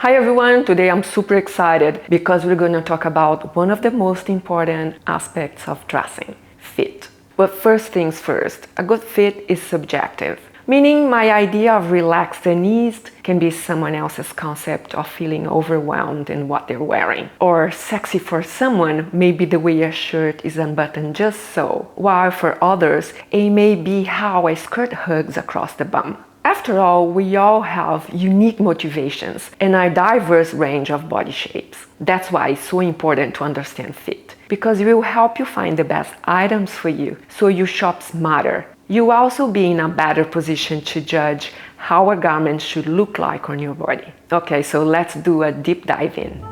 Hi everyone, today I'm super excited because we're going to talk about one of the most important aspects of dressing, fit. But first things first, a good fit is subjective, meaning my idea of relaxed and eased can be someone else's concept of feeling overwhelmed in what they're wearing. Or sexy for someone may be the way a shirt is unbuttoned just so, while for others it may be how a skirt hugs across the bum. After all, we all have unique motivations and a diverse range of body shapes. That's why it's so important to understand fit, because it will help you find the best items for you so you shop smarter. You'll also be in a better position to judge how a garment should look like on your body. Okay, so let's do a deep dive in.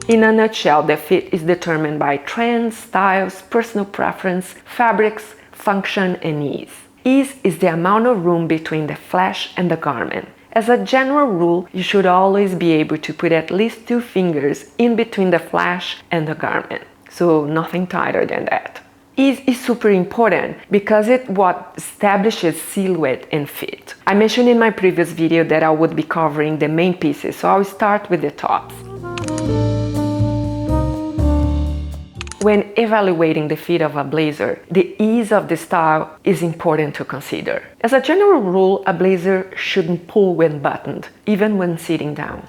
In a nutshell, the fit is determined by trends, styles, personal preference, fabrics, function, and ease. Ease is the amount of room between the flesh and the garment. As a general rule, you should always be able to put at least 2 fingers in between the flesh and the garment, so nothing tighter than that. Ease is super important because it's what establishes silhouette and fit. I mentioned in my previous video that I would be covering the main pieces, so I'll start with the tops. When evaluating the fit of a blazer, the ease of the style is important to consider. As a general rule, a blazer shouldn't pull when buttoned, even when sitting down.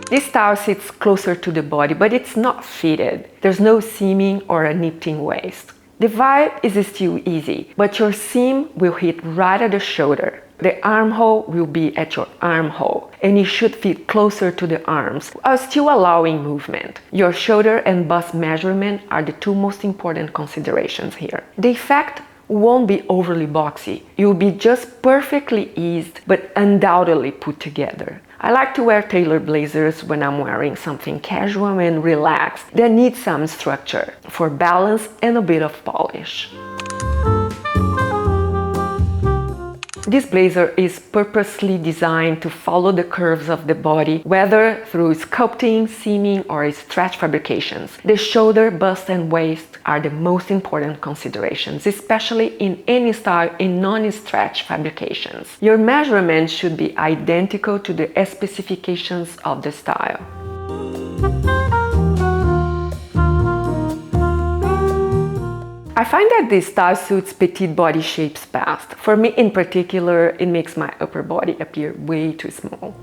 This style sits closer to the body, but it's not fitted. There's no seaming or a nipping waist. The vibe is still easy, but your seam will hit right at the shoulder. The armhole will be at your armhole, and it should fit closer to the arms while still allowing movement. Your shoulder and bust measurement are the 2 most important considerations here. The effect won't be overly boxy. You'll be just perfectly eased, but undoubtedly put together. I like to wear tailored blazers when I'm wearing something casual and relaxed that needs some structure for balance and a bit of polish. This blazer is purposely designed to follow the curves of the body, whether through sculpting, seaming, or stretch fabrications. The shoulder, bust, and waist are the most important considerations, especially in any style in non-stretch fabrications. Your measurements should be identical to the specifications of the style. I find that this style suits petite body shapes best. For me in particular, it makes my upper body appear way too small.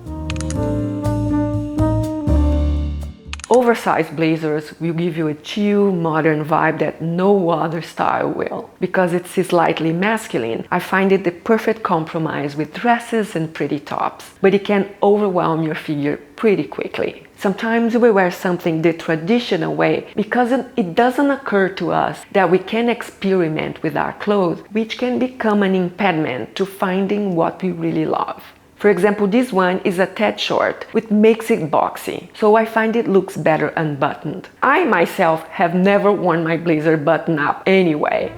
Oversized blazers will give you a chill, modern vibe that no other style will. Because it's slightly masculine, I find it the perfect compromise with dresses and pretty tops, but it can overwhelm your figure pretty quickly. Sometimes we wear something the traditional way because it doesn't occur to us that we can experiment with our clothes, which can become an impediment to finding what we really love. For example, this one is a tad short, which makes it boxy, so I find it looks better unbuttoned. I myself have never worn my blazer buttoned up anyway.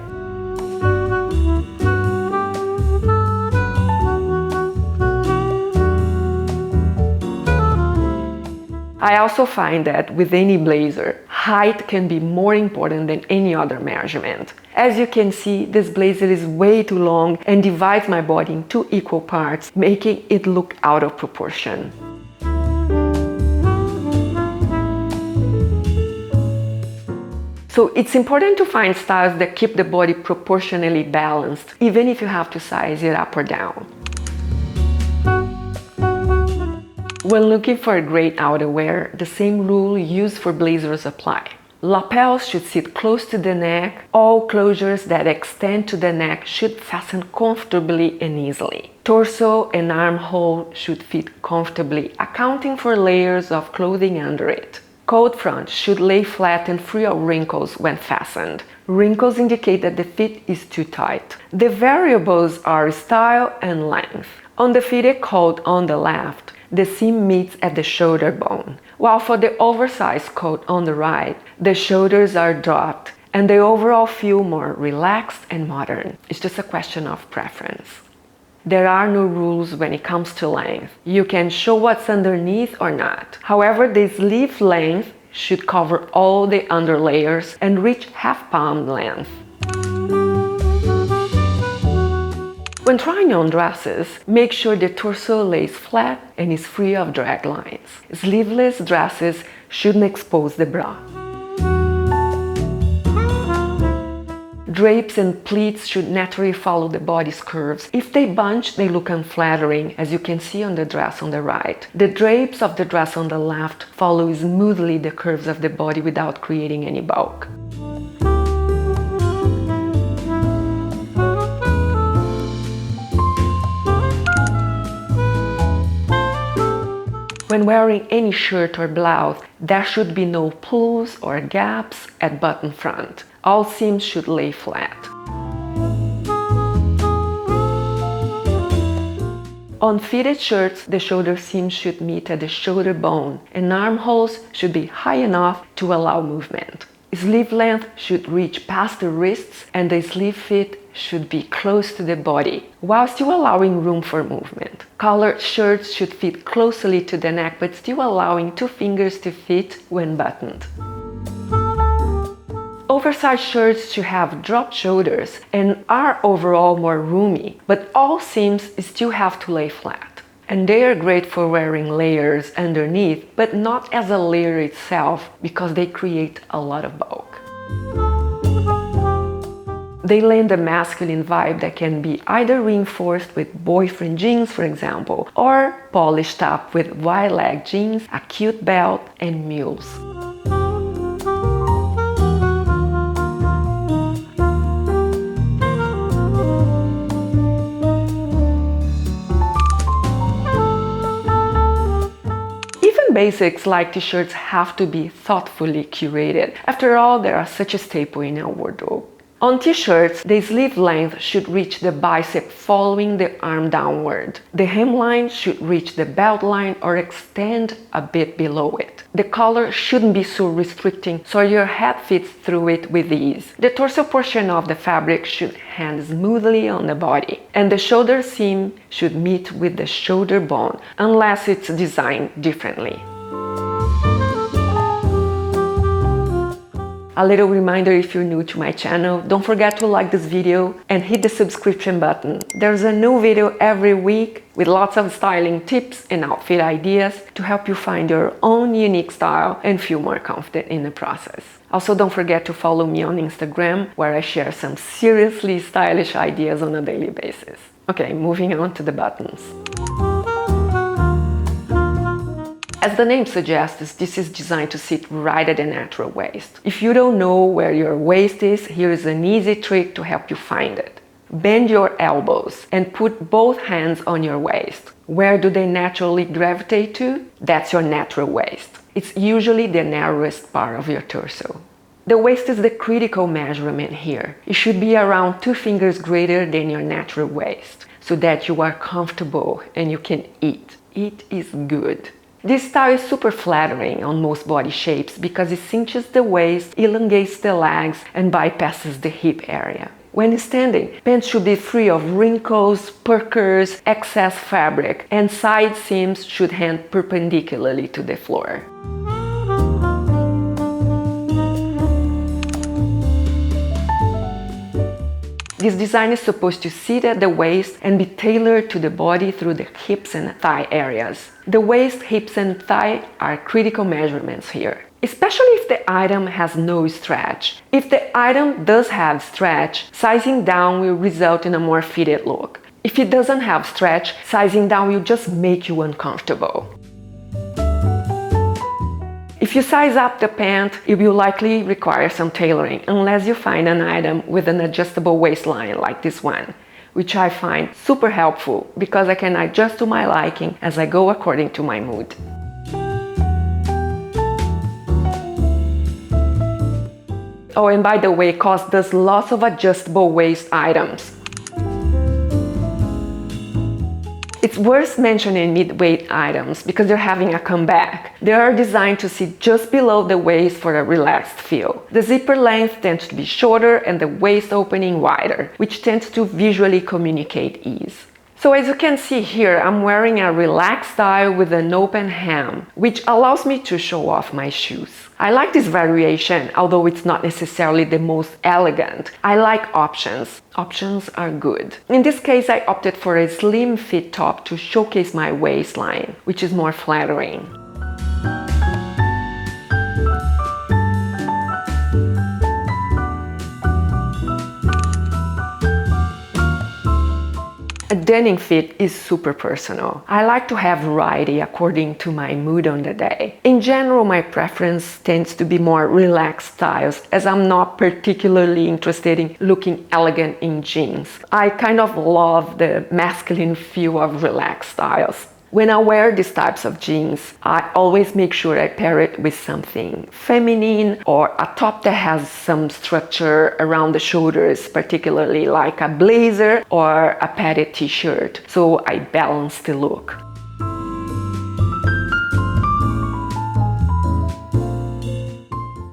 I also find that with any blazer, height can be more important than any other measurement. As you can see, this blazer is way too long and divides my body in 2 equal parts, making it look out of proportion. So it's important to find styles that keep the body proportionally balanced, even if you have to size it up or down. When looking for a great outerwear, the same rule used for blazers apply. Lapels should sit close to the neck. All closures that extend to the neck should fasten comfortably and easily. Torso and armhole should fit comfortably, accounting for layers of clothing under it. Coat front should lay flat and free of wrinkles when fastened. Wrinkles indicate that the fit is too tight. The variables are style and length. On the fitted coat on the left, the seam meets at the shoulder bone, while for the oversized coat on the right, the shoulders are dropped and they overall feel more relaxed and modern. It's just a question of preference. There are no rules when it comes to length. You can show what's underneath or not. However, the sleeve length should cover all the under layers and reach half palm length. When trying on dresses, make sure the torso lays flat and is free of drag lines. Sleeveless dresses shouldn't expose the bra. Drapes and pleats should naturally follow the body's curves. If they bunch, they look unflattering, as you can see on the dress on the right. The drapes of the dress on the left follow smoothly the curves of the body without creating any bulk. When wearing any shirt or blouse, there should be no pulls or gaps at button front. All seams should lay flat. On fitted shirts, the shoulder seam should meet at the shoulder bone, and armholes should be high enough to allow movement. Sleeve length should reach past the wrists, and the sleeve fit should be close to the body, while still allowing room for movement. Collared shirts should fit closely to the neck, but still allowing 2 fingers to fit when buttoned. Oversized shirts should have dropped shoulders and are overall more roomy, but all seams still have to lay flat. And they are great for wearing layers underneath, but not as a layer itself, because they create a lot of bulk. They lend a masculine vibe that can be either reinforced with boyfriend jeans, for example, or polished up with wide leg jeans, a cute belt, and mules. Basics like t-shirts have to be thoughtfully curated. After all, they are such a staple in our wardrobe. On t-shirts, the sleeve length should reach the bicep following the arm downward. The hemline should reach the belt line or extend a bit below it. The collar shouldn't be so restricting, so your head fits through it with ease. The torso portion of the fabric should hang smoothly on the body, and the shoulder seam should meet with the shoulder bone, unless it's designed differently. A little reminder, if you're new to my channel, don't forget to like this video and hit the subscription button. There's a new video every week with lots of styling tips and outfit ideas to help you find your own unique style and feel more confident in the process. Also, don't forget to follow me on Instagram, where I share some seriously stylish ideas on a daily basis. Okay, moving on to the buttons. As the name suggests, this is designed to sit right at the natural waist. If you don't know where your waist is, here is an easy trick to help you find it. Bend your elbows and put both hands on your waist. Where do they naturally gravitate to? That's your natural waist. It's usually the narrowest part of your torso. The waist is the critical measurement here. It should be around 2 fingers greater than your natural waist, so that you are comfortable and you can eat. It is good. This style is super flattering on most body shapes because it cinches the waist, elongates the legs, and bypasses the hip area. When standing, pants should be free of wrinkles, puckers, excess fabric, and side seams should hang perpendicularly to the floor. This design is supposed to sit at the waist and be tailored to the body through the hips and thigh areas. The waist, hips, and thigh are critical measurements here, especially if the item has no stretch. If the item does have stretch, sizing down will result in a more fitted look. If it doesn't have stretch, sizing down will just make you uncomfortable. If you size up the pant, it will likely require some tailoring, unless you find an item with an adjustable waistline like this one, which I find super helpful because I can adjust to my liking as I go according to my mood. Oh, and by the way, COS does lots of adjustable waist items. It's worth mentioning mid-weight items because they're having a comeback. They are designed to sit just below the waist for a relaxed feel. The zipper length tends to be shorter and the waist opening wider, which tends to visually communicate ease. So as you can see here, I'm wearing a relaxed style with an open hem, which allows me to show off my shoes. I like this variation, although it's not necessarily the most elegant. I like options. Options are good. In this case, I opted for a slim fit top to showcase my waistline, which is more flattering. A denim fit is super personal. I like to have variety according to my mood on the day. In general, my preference tends to be more relaxed styles, as I'm not particularly interested in looking elegant in jeans. I kind of love the masculine feel of relaxed styles. When I wear these types of jeans, I always make sure I pair it with something feminine or a top that has some structure around the shoulders, particularly like a blazer or a padded t-shirt, so I balance the look.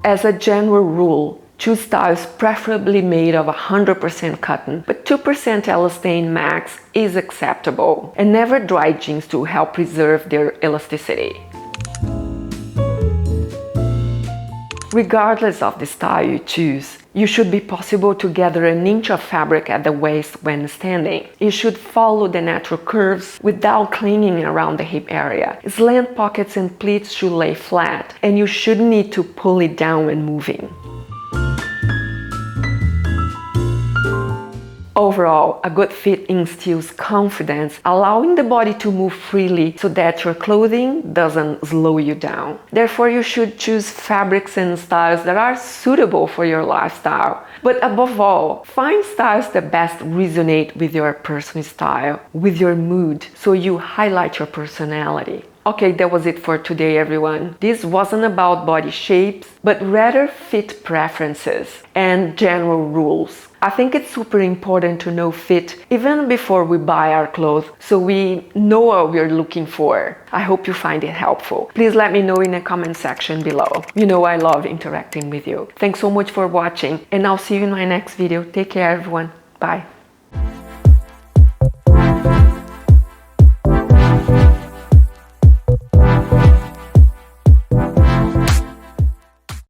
As a general rule, choose styles preferably made of 100% cotton, but 2% elastane max is acceptable. And never dry jeans to help preserve their elasticity. Regardless of the style you choose, you should be possible to gather an inch of fabric at the waist when standing. You should follow the natural curves without clinging around the hip area. Slant pockets and pleats should lay flat, and you shouldn't need to pull it down when moving. Overall, a good fit instills confidence, allowing the body to move freely so that your clothing doesn't slow you down. Therefore, you should choose fabrics and styles that are suitable for your lifestyle. But above all, find styles that best resonate with your personal style, with your mood, so you highlight your personality. Okay, that was it for today, everyone. This wasn't about body shapes, but rather fit preferences and general rules. I think it's super important to know fit even before we buy our clothes, so we know what we're looking for. I hope you find it helpful. Please let me know in the comment section below. You know I love interacting with you. Thanks so much for watching, and I'll see you in my next video. Take care, everyone. Bye.